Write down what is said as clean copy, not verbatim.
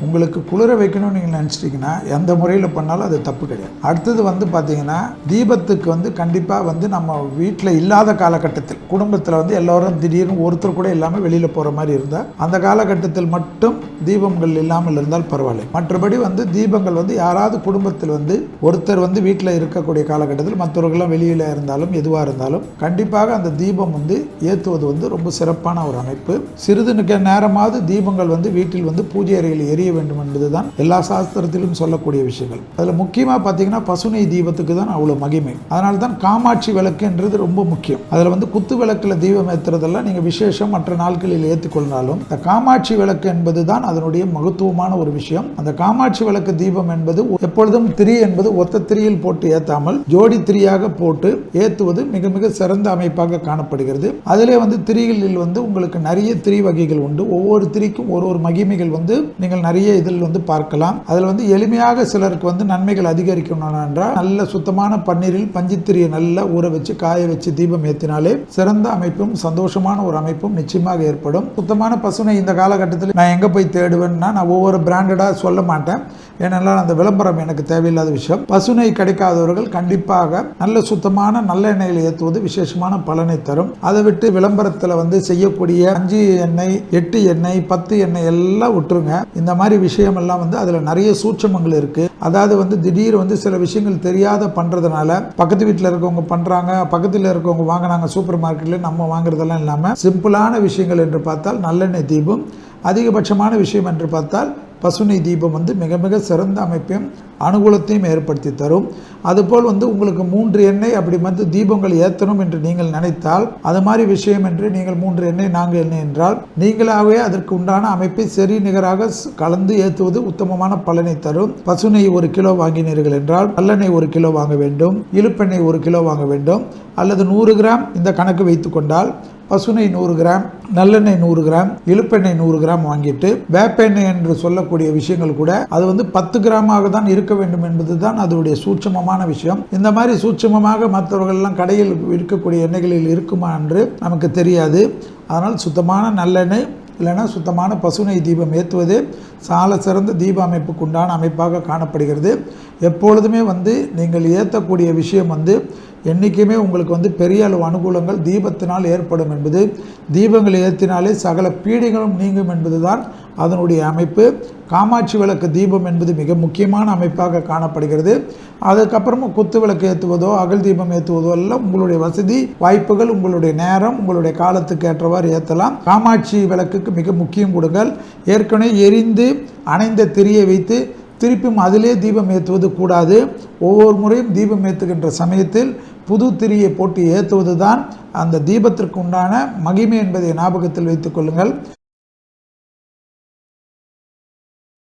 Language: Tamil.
உங்களுக்கு குளிர வைக்கணும்னு நீங்கள் நினச்சிட்டிங்கன்னா எந்த முறையில் பண்ணாலும் அது தப்பு கிடையாது. அடுத்தது பார்த்தீங்கன்னா தீபத்துக்கு கண்டிப்பாக நம்ம வீட்டில் இல்லாத காலகட்டத்தில் குடும்பத்தில் எல்லோரும் திடீர்னு ஒருத்தர் கூட இல்லாமல் வெளியில் போகிற மாதிரி இருந்தால் அந்த காலகட்டத்தில் மட்டும் தீபங்கள் இல்லாமல் இருந்தால் பரவாயில்லை. மற்றபடி தீபங்கள் யாராவது குடும்பத்தில் ஒருத்தர் வீட்டில் இருக்கக்கூடிய காலகட்டத்தில் மற்றவர்கள்லாம் வெளியில் இருந்தாலும் எதுவாக இருந்தாலும் கண்டிப்பாக அந்த தீபம் ஏற்றுவது ரொம்ப சிறப்பான ஒரு அமைப்பு. சிறிது நேரமாவது தீபங்கள் வீட்டில் பூஜை அறையில் எரிய வேண்டும் என்பதுதான் எல்லா சாஸ்திரத்திலும் சொல்லக்கூடிய விஷயங்கள். அதில் முக்கியமாக பார்த்தீங்கன்னா பசுனை தீபத்துக்கு தான் அவ்வளோ மகிமை. அதனால தான் காமாட்சி விளக்குன்றது ரொம்ப முக்கியம். அதில் குத்து விளக்கில் தீபம் ஏற்றுறதெல்லாம் நீங்கள் விசேஷம் மற்ற நாட்களில் ஏற்றுக்கொண்டாலும் இந்த காமாட்சி விளக்கு என்பது தான் அதனுடைய மகத்துவமான ஒரு விஷயம். அந்த காமாட்சி விளக்கு தீபம் என்பது எப்பொழுதும் திரி என்பது ஒத்த திரியில் போட்டு ஏற்றாமல் ஜோடி திரியாக போட்டு ஏற்றுவது மிக மிக சிறந்த அமைப்பாக காணப்படுகிறது. அதிலே திரிகளில் உங்களுக்கு நிறைய திரி வகைகள் உண்டு. ஒவ்வொரு திரிக்கும் ஒரு மகிமைகள் நீங்கள் நிறைய இதில் பார்க்கலாம். அதில் எளிமையாக சிலருக்கு நன்மைகள் அதிகரிக்கணும் என்றால் நல்ல சுத்தமான பன்னீரில் பஞ்சுத்திரியை நல்லா ஊற வச்சு காய வச்சு தீபம் ஏற்றினாலே சிறந்த அமைப்பும் சந்தோஷமான ஒரு அமைப்பும் நிச்சயமாக ஏற்படும். சுத்தமான பசுனை இந்த காலகட்டத்தில் நான் எங்கே போய் தேடுவேன்னா நான் ஒவ்வொரு பிராண்டடாக சொல்ல மாட்டேன். ஏனென்றால் அந்த விளம்பரம் எனக்கு தேவையில்லாத விஷயம். பசுனை கிடைக்காதவர்கள் கண்டிப்பாக நல்ல சுத்தமான நல்ல எண்ணெயில் ஏற்றுவது விசேஷமான பலனை தரும். அதை விட்டு விளம்பரத்தில் செய்யக்கூடிய 5 எண்ணெய் 8 எண்ணெய் 10 எண்ணெய் எல்லாம் விட்டுருங்க. இந்த மாதிரி விஷயம் எல்லாம் அதில் நிறைய சூட்சமங்கள் இருக்கு. அதாவது திடீர் சில விஷயங்கள் தெரியாத பண்றதுனால பக்கத்து வீட்டில் இருக்கவங்க பண்றாங்க, பக்கத்தில் இருக்கவங்க வாங்கினாங்க சூப்பர் மார்க்கெட்ல, நம்ம வாங்குறதெல்லாம் இல்லாமல் சிம்பிளான விஷயங்கள் என்று பார்த்தால் நல்லெண்ணெய் தீபம், அதிகபட்சமான விஷயம் என்று பார்த்தால் பசுனை தீபம் மிக மிக சிறந்த அமைப்பையும் அனுகூலத்தையும் ஏற்படுத்தி தரும். அதுபோல் உங்களுக்கு 3 எண்ணெய் அப்படி தீபங்கள் ஏற்றணும் என்று நீங்கள் நினைத்தால் அது மாதிரி விஷயம் என்று நீங்கள் 3 எண்ணெய் 4 எண்ணெய் என்றால் நீங்களாகவே அதற்கு உண்டான அமைப்பை சரி நிகராக கலந்து ஏற்றுவது உத்தமமான பலனை தரும். பசுனை 1 கிலோ வாங்கினீர்கள் என்றால் நல்லெண்ணெய் 1 கிலோ வாங்க வேண்டும், இழுப்பெண்ணெய் 1 கிலோ வாங்க வேண்டும், அல்லது 100 கிராம் இந்த கணக்கு வைத்து கொண்டால் பசுனை 100 கிராம், நல்லெண்ணெய் 100 கிராம், இழுப்பெண்ணெய் 100 கிராம் வாங்கிட்டு வேப்பெண்ணெய் என்று சொல்லக்கூடிய விஷயங்கள் கூட அது 10 கிராமாக தான் இருக்க வேண்டும் என்பதுதான் அதனுடைய சூட்சமமான விஷயம். இந்த மாதிரி சூட்சமமாக மற்றவர்கள் எல்லாம் கடையில் இருக்கக்கூடிய எண்ணெய்களில் இருக்குமா என்று நமக்கு தெரியாது. அதனால் சுத்தமான நல்லெண்ணெய் இல்லைன்னா சுத்தமான பசுனை தீபம் ஏற்றுவது சால சிறந்த தீப அமைப்புக்கு உண்டான அமைப்பாக காணப்படுகிறது. எப்பொழுதுமே நீங்கள் ஏற்றக்கூடிய விஷயம் என்றைக்குமே உங்களுக்கு பெரிய அளவு அனுகூலங்கள் தீபத்தினால் ஏற்படும் என்பது, தீபங்கள் ஏற்றினாலே சகல பீடைகளும் நீங்கும் என்பதுதான் அதனுடைய அமைப்பு. காமாட்சி விளக்கு தீபம் என்பது மிக முக்கியமான அமைப்பாக காணப்படுகிறது. அதுக்கப்புறமா குத்து விளக்கு ஏற்றுவதோ அகல் தீபம் ஏற்றுவதோ எல்லாம் உங்களுடைய வசதி வாய்ப்புகள், உங்களுடைய நேரம், உங்களுடைய காலத்துக்கு ஏற்றவாறு ஏற்றலாம். காமாட்சி விளக்குக்கு மிக முக்கியம் கொடுங்கள். ஏற்கனவே எரிந்து அணைந்த திரியை வைத்து திருப்பியும் அதிலே தீபம் ஏற்றுவது கூடாது. ஒவ்வொரு முறையும் தீபம் ஏற்றுகின்ற சமயத்தில் புது திரியை போட்டு ஏற்றுவது தான் அந்த தீபத்திற்கு உண்டான மகிமை என்பதை ஞாபகத்தில் வைத்துக் கொள்ளுங்கள்.